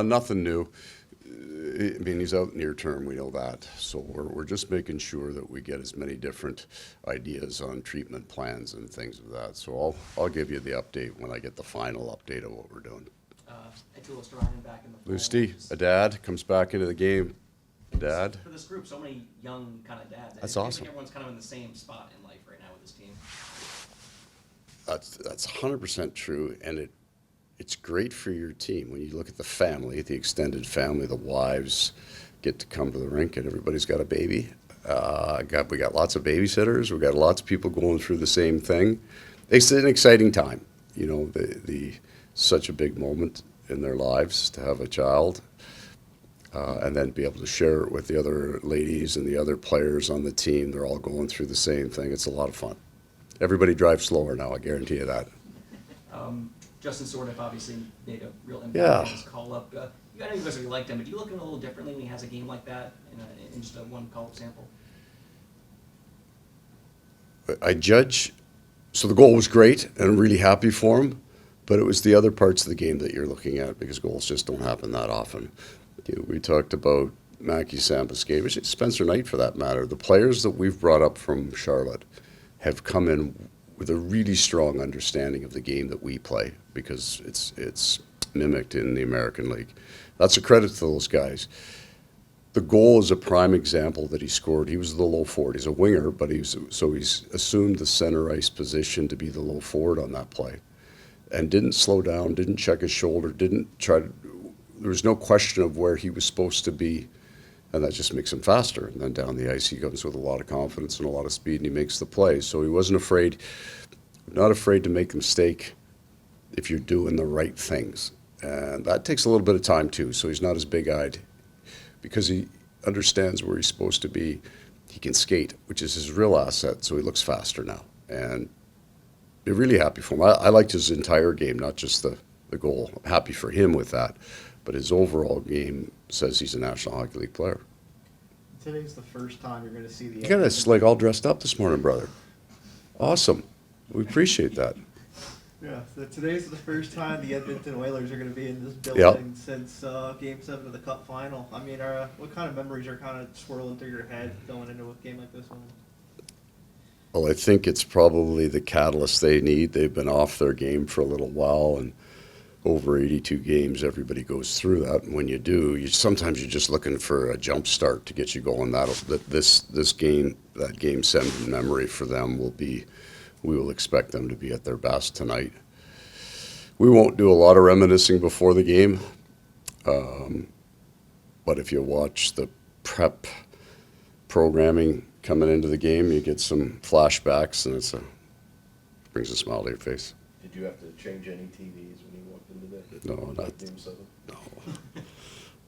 Nothing new. I mean, he's out near term, we know that. So we're just making sure that we get as many different ideas on treatment plans and things of that. So I'll give you the update when I get the final update of what we're doing. Back in the Lusty, a dad, comes back into the game. Dad. For this group, so many young kind of dads. That's it awesome. Feels like everyone's kind of in the same spot in life right now with this team. That's 100% true, and it's great for your team when you look at the family, the extended family, the wives get to come to the rink, and everybody's got a baby. We got lots of babysitters. We got lots of people going through the same thing. It's an exciting time, you know. The such a big moment in their lives to have a child, and then be able to share it with the other ladies and the other players on the team. They're all going through the same thing. It's a lot of fun. Everybody drives slower now, I guarantee you that. Justin Sordiff obviously made a real impact Yeah. in his call-up. I know you guys really liked him, but do you look at him a little differently when he has a game like that in just a one call-up sample? I judge, so the goal was great, and I'm really happy for him, but it was the other parts of the game that you're looking at because goals just don't happen that often. We talked about Mackie Sambuskevich, Spencer Knight for that matter. The players that we've brought up from Charlotte have come in with a really strong understanding of the game that we play because it's mimicked in the American League. That's a credit to those guys. The goal is a prime example that he scored. He was the low forward. He's a winger, but he's assumed the center ice position to be the low forward on that play, and didn't slow down, didn't check his shoulder, didn't try to. There was no question of where he was supposed to be, and that just makes him faster. And then down the ice, he comes with a lot of confidence and a lot of speed, and he makes the play. So he wasn't afraid, not afraid to make a mistake if you're doing the right things. And that takes a little bit of time too. So he's not as big-eyed because he understands where he's supposed to be. He can skate, which is his real asset. So he looks faster now, and you're really happy for him. I liked his entire game, not just the goal. I'm happy for him with that. But his overall game says he's a National Hockey League player. Today's the first time you're going to see the. You got us like all dressed up this morning, brother. Awesome. We appreciate that. Yeah, so today's the first time the Edmonton Oilers are going to be in this building since Game 7 of the Cup Final. I mean, what kind of memories are kind of swirling through your head going into a game like this one? Well, I think it's probably the catalyst they need. They've been off their game for a little while, and over 82 games, everybody goes through that. And when you do, sometimes you're just looking for a jump start to get you going. This game, that Game 7 memory for them will be, we will expect them to be at their best tonight. We won't do a lot of reminiscing before the game, but if you watch the prep programming coming into the game, you get some flashbacks, and it brings a smile to your face. Did you have to change any TVs when you walked into that? No, not Game 7?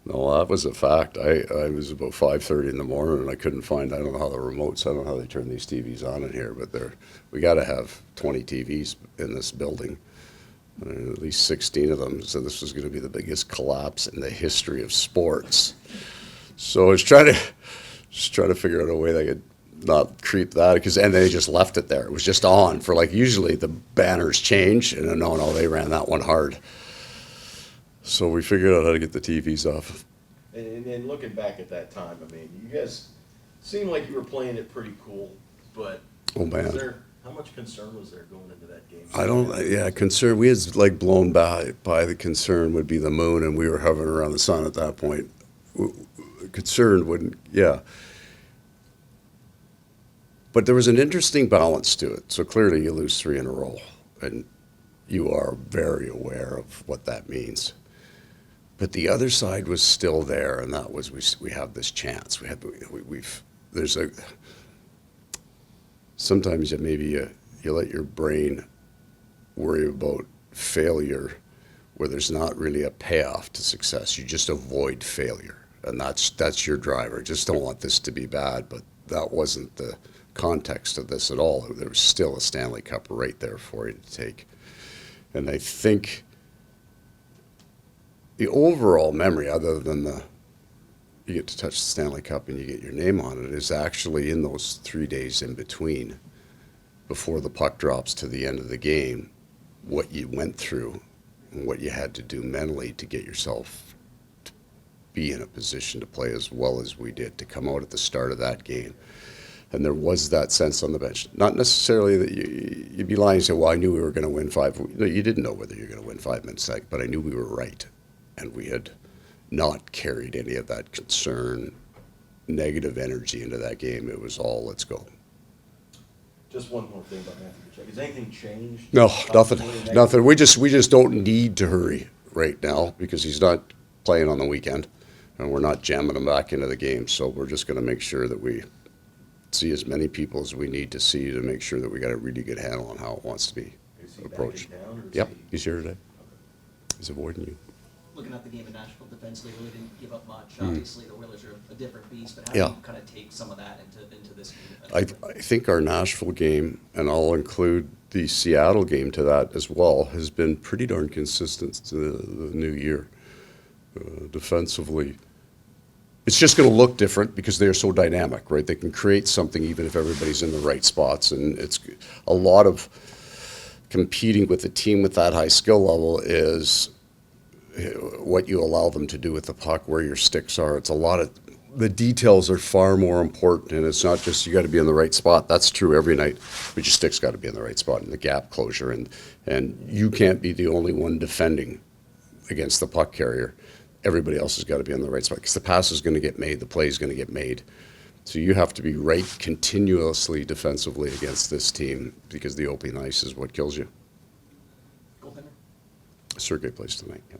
No, that was a fact. I was about 5:30 in the morning, and I couldn't find. I don't know how the remotes. I don't know how they turn these TVs on in here, but we got to have 20 TVs in this building, at least 16 of them. So this was going to be the biggest collapse in the history of sports. So I was trying to figure out a way they could not creep that, and they just left it there. It was just on for usually the banners change, and no, they ran that one hard. So we figured out how to get the TVs off. And looking back at that time, I mean, you guys seemed like you were playing it pretty cool, but Oh man, how much concern was there going into that game? Concern. We had blown by the concern would be the moon, and we were hovering around the sun at that point. Concern wouldn't, But there was an interesting balance to it. So clearly you lose 3 in a row, and you are very aware of what that means. But the other side was still there, and that was we have this chance. Sometimes maybe you let your brain worry about failure where there's not really a payoff to success. You just avoid failure, and that's your driver. Just don't want this to be bad, but that wasn't the context of this at all. There was still a Stanley Cup right there for you to take. And I think the overall memory, other than you get to touch the Stanley Cup and you get your name on it, is actually in those 3 days in between, before the puck drops to the end of the game, what you went through and what you had to do mentally to get yourself be in a position to play as well as we did, to come out at the start of that game. And there was that sense on the bench. Not necessarily that you'd be lying and say, well, I knew we were going to win 5. No, you didn't know whether you were going to win 5 minutes, but I knew we were right. And we had not carried any of that concern, negative energy into that game. It was all, let's go. Just one more thing about Matthew Tkachuk. Has anything changed? No, nothing, Positively, nothing. We just don't need to hurry right now because he's not playing on the weekend, and we're not jamming him back into the game. So we're just going to make sure that we see as many people as we need to see to make sure that we got a really good handle on how it wants to be Is he back approached. in town, or is Yep, he- he's here today. He's avoiding you. Looking at the game in Nashville defensively, really didn't give up much. Obviously, the Oilers are a different beast, but how Yeah. do you kind of take some of that into this game? I think our Nashville game, and I'll include the Seattle game to that as well, has been pretty darn consistent to the new year. Defensively, it's just going to look different because they are so dynamic, right? They can create something even if everybody's in the right spots, and it's a lot of competing with a team with that high skill level is what you allow them to do with the puck, where your sticks are. It's a lot of the details are far more important, and it's not just you got to be in the right spot. That's true every night, but your stick's got to be in the right spot in the gap closure, and you can't be the only one defending against the puck carrier. Everybody else has got to be in the right spot because the pass is going to get made, the play is going to get made. So you have to be right continuously defensively against this team because the open ice is what kills you. Goaltender? Sergei plays tonight. Yeah.